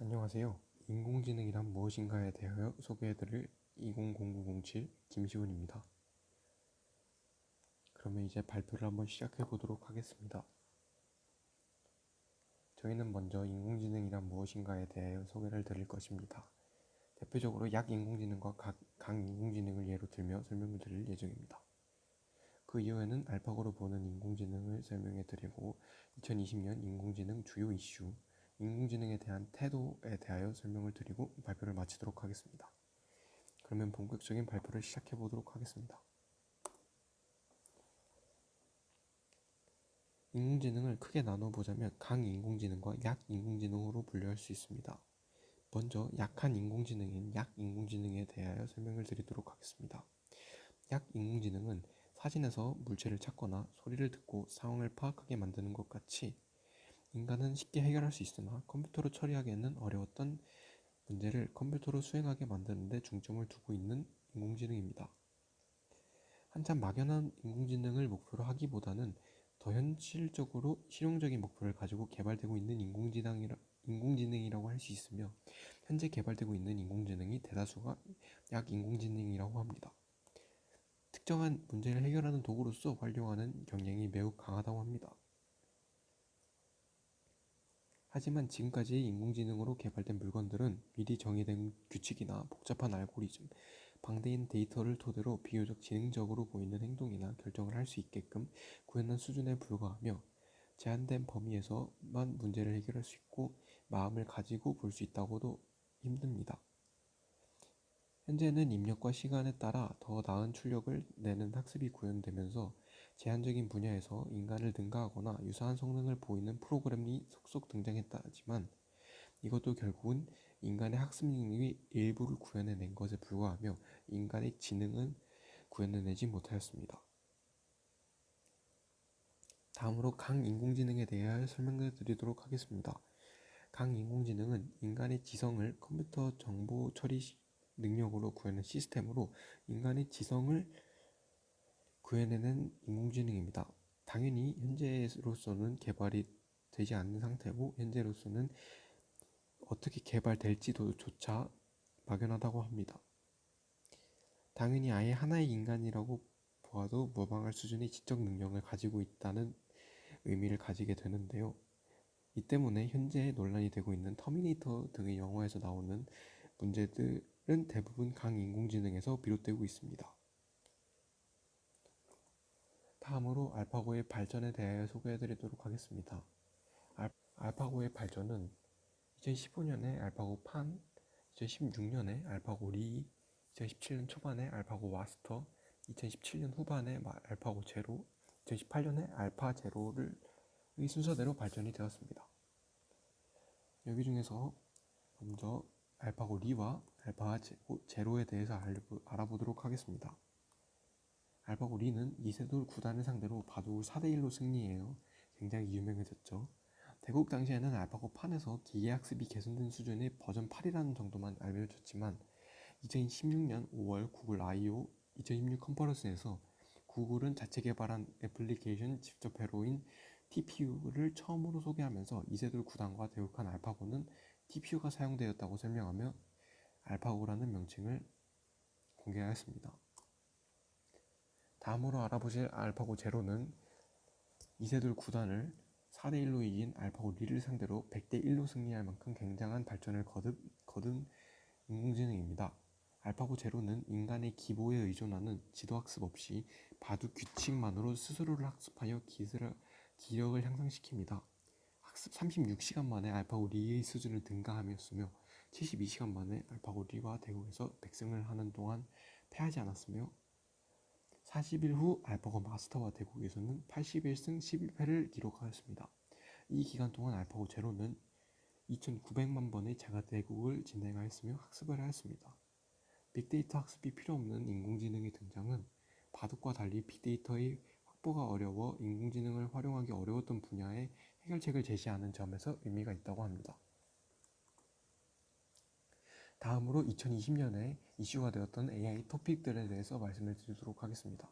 안녕하세요. 인공지능이란 무엇인가에 대하여 소개해드릴 200907 김시훈입니다. 그러면 이제 발표를 한번 시작해 보도록 하겠습니다. 저희는 먼저 인공지능이란 무엇인가에 대하여 소개를 드릴 것입니다. 대표적으로 약인공지능과 강인공지능을 예로 들며 설명을 드릴 예정입니다. 그 이후에는 알파고로 보는 인공지능을 설명해 드리고 2020년 인공지능 주요 이슈, 인공지능에 대한 태도에 대하여 설명을 드리고 발표를 마치도록 하겠습니다. 그러면 본격적인 발표를 시작해 보도록 하겠습니다. 인공지능을 크게 나눠보자면 강인공지능과 약인공지능으로 분류할 수 있습니다. 먼저 약한 인공지능인 약인공지능에 대하여 설명을 드리도록 하겠습니다. 약인공지능은 사진에서 물체를 찾거나 소리를 듣고 상황을 파악하게 만드는 것 같이 인간은 쉽게 해결할 수 있으나 컴퓨터로 처리하기에는 어려웠던 문제를 컴퓨터로 수행하게 만드는 데 중점을 두고 있는 인공지능입니다. 한참 막연한 인공지능을 목표로 하기보다는 더 현실적으로 실용적인 목표를 가지고 개발되고 있는 인공지능이라고 할 수 있으며 현재 개발되고 있는 인공지능이 대다수가 약인공지능이라고 합니다. 특정한 문제를 해결하는 도구로서 활용하는 경향이 매우 강하다고 합니다. 하지만 지금까지 인공지능으로 개발된 물건들은 미리 정의된 규칙이나 복잡한 알고리즘, 방대한 데이터를 토대로 비교적 지능적으로 보이는 행동이나 결정을 할 수 있게끔 구현한 수준에 불과하며 제한된 범위에서만 문제를 해결할 수 있고 마음을 가지고 볼 수 있다고도 힘듭니다. 현재는 입력과 시간에 따라 더 나은 출력을 내는 학습이 구현되면서 제한적인 분야에서 인간을 능가하거나 유사한 성능을 보이는 프로그램이 속속 등장했다지만 이것도 결국은 인간의 학습 능력이 일부를 구현해낸 것에 불과하며 인간의 지능은 구현해내지 못하였습니다. 다음으로 강인공지능에 대해 설명해 드리도록 하겠습니다. 강인공지능은 인간의 지성을 컴퓨터 정보 처리 능력으로 구현한 시스템으로 인간의 지성을 구현해낸 인공지능입니다. 당연히 현재로서는 개발이 되지 않는 상태고 현재로서는 어떻게 개발될지도 조차 막연하다고 합니다. 당연히 아예 하나의 인간이라고 보아도 무방할 수준의 지적 능력을 가지고 있다는 의미를 가지게 되는데요. 이 때문에 현재 논란이 되고 있는 터미네이터 등의 영화에서 나오는 문제들은 대부분 강인공지능에서 비롯되고 있습니다. 다음으로 알파고의 발전에 대해 소개해드리도록 하겠습니다. 알파고의 발전은 2015년에 알파고 판, 2016년에 알파고 리, 2017년 초반에 알파고 마스터, 2017년 후반에 알파고 제로, 2018년에 알파 제로의 순서대로 발전이 되었습니다. 여기 중에서 먼저 알파고 리와 알파 제로에 대해서 알아보도록 하겠습니다. 알파고 리는 이세돌 9단을 상대로 바둑을 4대1로 승리해요. 굉장히 유명해졌죠. 대국 당시에는 알파고 판에서 기계학습이 개선된 수준의 버전 8이라는 정도만 알려졌지만 2016년 5월 구글 I/O 2016 컨퍼런스에서 구글은 자체 개발한 애플리케이션 직접 회로인 TPU를 처음으로 소개하면서 이세돌 9단과 대국한 알파고는 TPU가 사용되었다고 설명하며 알파고라는 명칭을 공개하였습니다. 다음으로 알아보실 알파고 제로는 이세돌 9단을 4대1로 이긴 알파고 리를 상대로 100대1로 승리할 만큼 굉장한 발전을 거둔 인공지능입니다. 알파고 제로는 인간의 기보에 의존하는 지도학습 없이 바둑 규칙만으로 스스로를 학습하여 기력을 향상시킵니다. 학습 36시간 만에 알파고 리의 수준을 등가하였으며 72시간 만에 알파고 리와 대국에서 백승을 하는 동안 패하지 않았으며 40일 후 알파고 마스터와 대국에서는 81승 11패를 기록하였습니다. 이 기간 동안 알파고 제로는 2,900만 번의 자가 대국을 진행하였으며 학습을 하였습니다. 빅데이터 학습이 필요 없는 인공지능의 등장은 바둑과 달리 빅데이터의 확보가 어려워 인공지능을 활용하기 어려웠던 분야의 해결책을 제시하는 점에서 의미가 있다고 합니다. 다음으로 2020년에 이슈가 되었던 AI 토픽들에 대해서 말씀을 드리도록 하겠습니다.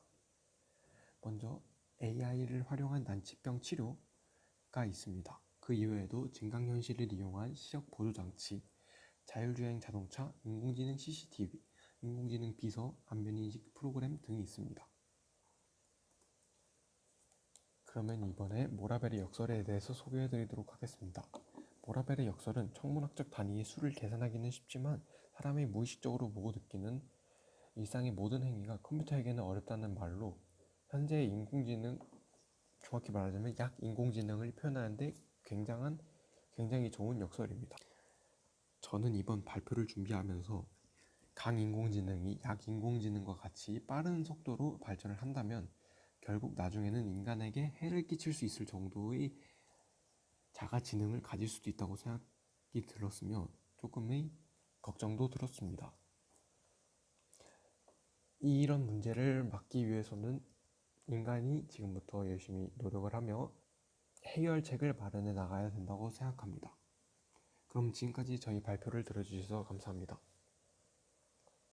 먼저 AI를 활용한 난치병 치료가 있습니다. 그 이외에도 증강현실을 이용한 시력 보조 장치, 자율주행 자동차, 인공지능 CCTV, 인공지능 비서, 안면인식 프로그램 등이 있습니다. 그러면 이번에 모라벨의 역설에 대해서 소개해드리도록 하겠습니다. 모라벨의 역설은 천문학적 단위의 수를 계산하기는 쉽지만 사람이 무의식적으로 보고 느끼는 일상의 모든 행위가 컴퓨터에게는 어렵다는 말로, 현재의 인공지능, 정확히 말하자면 약인공지능을 표현하는데 굉장히 좋은 역설입니다. 저는 이번 발표를 준비하면서 강인공지능이 약인공지능과 같이 빠른 속도로 발전을 한다면 결국 나중에는 인간에게 해를 끼칠 수 있을 정도의 자가지능을 가질 수도 있다고 생각이 들었으며 조금의 걱정도 들었습니다. 이런 문제를 막기 위해서는 인간이 지금부터 열심히 노력을 하며 해결책을 마련해 나가야 된다고 생각합니다. 그럼 지금까지 저희 발표를 들어주셔서 감사합니다.